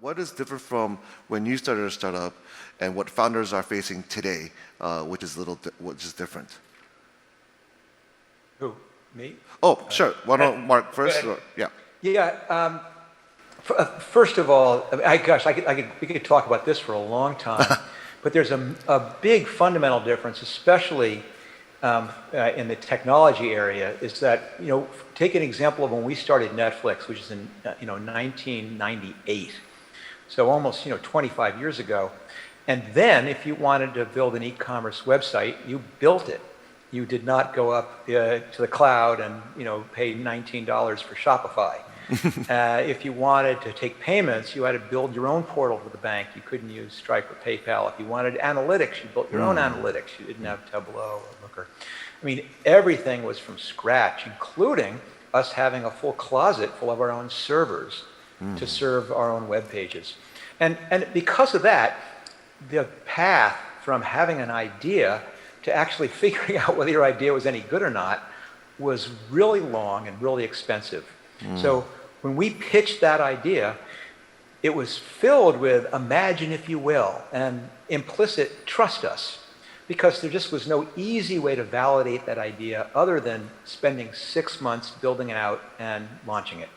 What is different from when you started a startup and what founders are facing today, which is different? Who? Me? Oh, sure. Why don't Mark first? Yeah. Yeah. First of all, we could talk about this for a long time, but there's a big fundamental difference, especially in the technology area, is that, take an example of when we started Netflix, which is in 1998, so almost 25 years ago. And then, if you wanted to build an e-commerce website, you built it. You did not go up to the cloud and pay $19 for Shopify. If you wanted to take payments, you had to build your own portal to the bank. You couldn't use Stripe or PayPal. If you wanted analytics, you built your own analytics. You didn't have Tableau or Looker. I mean, everything was from scratch, including us having a full closet full of our own servers to serve our own web pages. And because of that, the path from having an idea to actually figuring out whether your idea was any good or not was really long and really expensive. So when we pitched that idea, it was filled with imagine if you will and implicit trust us, because there just was no easy way to validate that idea other than spending 6 months building it out and launching it.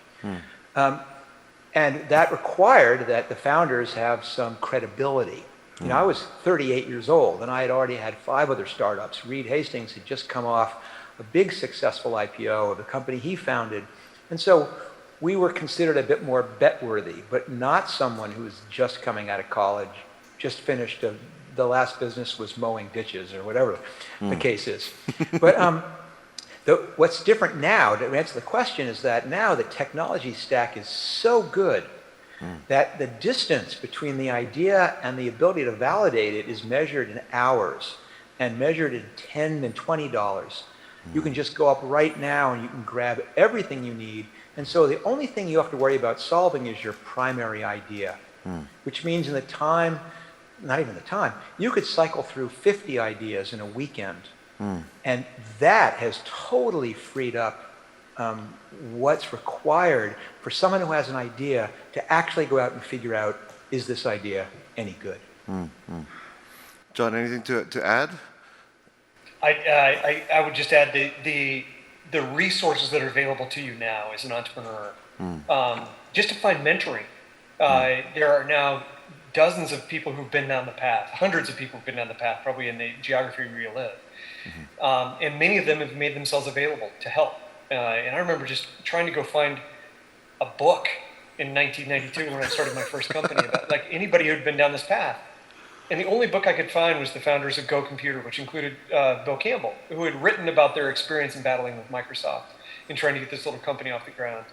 And that required that the founders have some credibility. I was 38 years old and I had already had 5 other startups. Reed Hastings had just come off a big successful IPO of the company he founded. And so we were considered a bit more bet-worthy, but not someone who was just coming out of college, just finished the last business was mowing ditches or whatever the case is. But what's different now, to answer the question, is that now the technology stack is so good that the distance between the idea and the ability to validate it is measured in hours and measured in $10 and $20. You can just go up right now and you can grab everything you need. And so the only thing you have to worry about solving is your primary idea, which means in the time, not even the time, you could cycle through 50 ideas in a weekend. And that has totally freed up what's required for someone who has an idea to actually go out and figure out, is this idea any good? John, anything to add? I would just add the resources that are available to you now as an entrepreneur. Just to find mentoring. There are now dozens of people who've been down the path, hundreds of people who've been down the path, probably in the geography where you live. And many of them have made themselves available to help. And I remember just trying to go find a book in 1992 when I started my first company about anybody who'd been down this path. And the only book I could find was the founders of Go Computer, which included Bill Campbell, who had written about their experience in battling with Microsoft and trying to get this little company off the ground.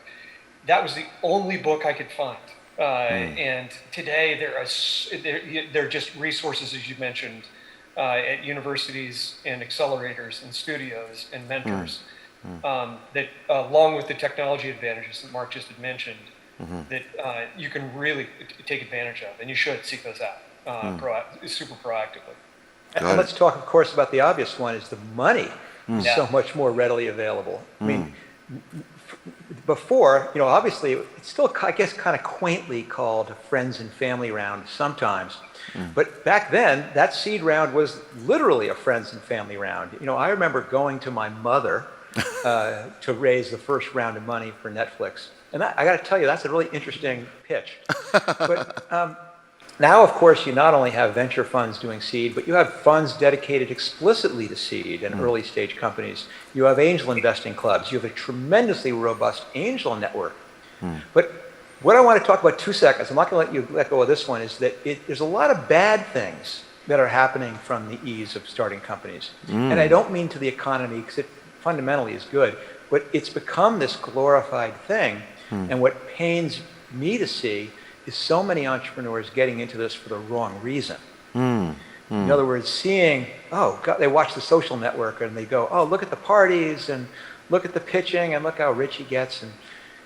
That was the only book I could find. And today there are just resources, as you mentioned, at universities and accelerators and studios and mentors that, along with the technology advantages that Mark just had mentioned, that you can really take advantage of, and you should seek those out. Super proactively. And let's talk, of course, about the obvious one, is the money is so much more readily available. I mean, before, obviously, it's still, I guess, kind of quaintly called a friends and family round sometimes. But back then, that seed round was literally a friends and family round. I remember going to my mother to raise the first round of money for Netflix. And I got to tell you, that's a really interesting pitch. But now, of course, you not only have venture funds doing seed, but you have funds dedicated explicitly to seed and early stage companies. You have angel investing clubs. You have a tremendously robust angel network. But what I want to talk about 2 seconds, I'm not going to let you let go of this one, is that there's a lot of bad things that are happening from the ease of starting companies. And I don't mean to the economy, because it fundamentally is good, but it's become this glorified thing. And what pains me to see is so many entrepreneurs getting into this for the wrong reason. In other words, seeing, oh, God, they watch The Social Network and they go, oh, look at the parties and look at the pitching and look how rich he gets.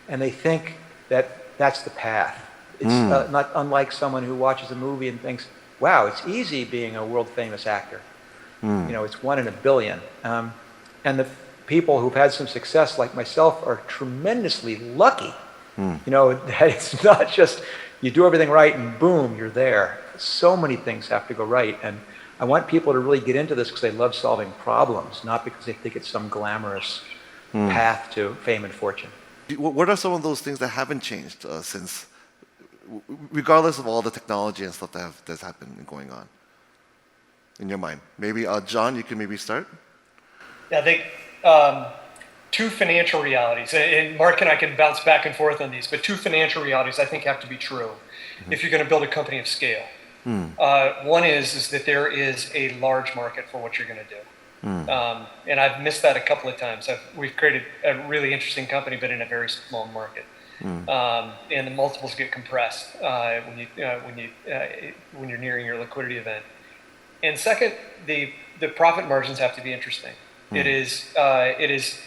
And they think that that's the path. It's not unlike someone who watches a movie and thinks, wow, it's easy being a world famous actor. It's 1 in a billion. And the people who've had some success like myself are tremendously lucky. That it's not just you do everything right and boom, you're there. So many things have to go right. And I want people to really get into this because they love solving problems, not because they think it's some glamorous path to fame and fortune. What are some of those things that haven't changed since, regardless of all the technology and stuff that's happened and going on in your mind? Maybe, John, you can maybe start? Yeah, I think two financial realities, and Mark and I can bounce back and forth on these, but two financial realities I think have to be true if you're going to build a company of scale. One is that there is a large market for what you're going to do. And I've missed that a couple of times. We've created a really interesting company, but in a very small market. And the multiples get compressed when you're nearing your liquidity event. And second, the profit margins have to be interesting. It is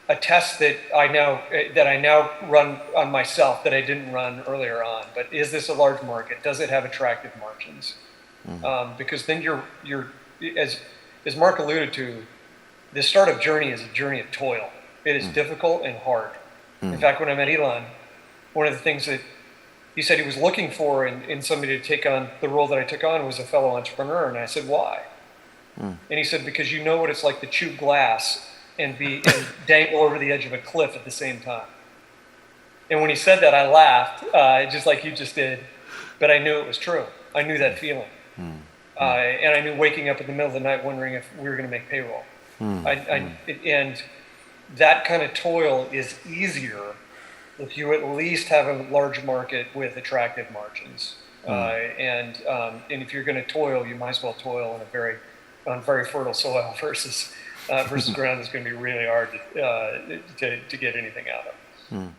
a test that I now run on myself that I didn't run earlier on. But is this a large market? Does it have attractive margins? Because then you're as Mark alluded to, the startup journey is a journey of toil. It is difficult and hard. In fact, when I met Elon, one of the things that he said he was looking for in somebody to take on the role that I took on was a fellow entrepreneur. And I said, why? And he said, because you know what it's like to chew glass and dangle over the edge of a cliff at the same time. And when he said that, I laughed, just like you just did, but I knew it was true. I knew that feeling. And I knew waking up in the middle of the night wondering if we were going to make payroll. And that kind of toil is easier if you at least have a large market with attractive margins. And if you're going to toil, you might as well toil on very fertile soil versus ground that's going to be really hard to get anything out of.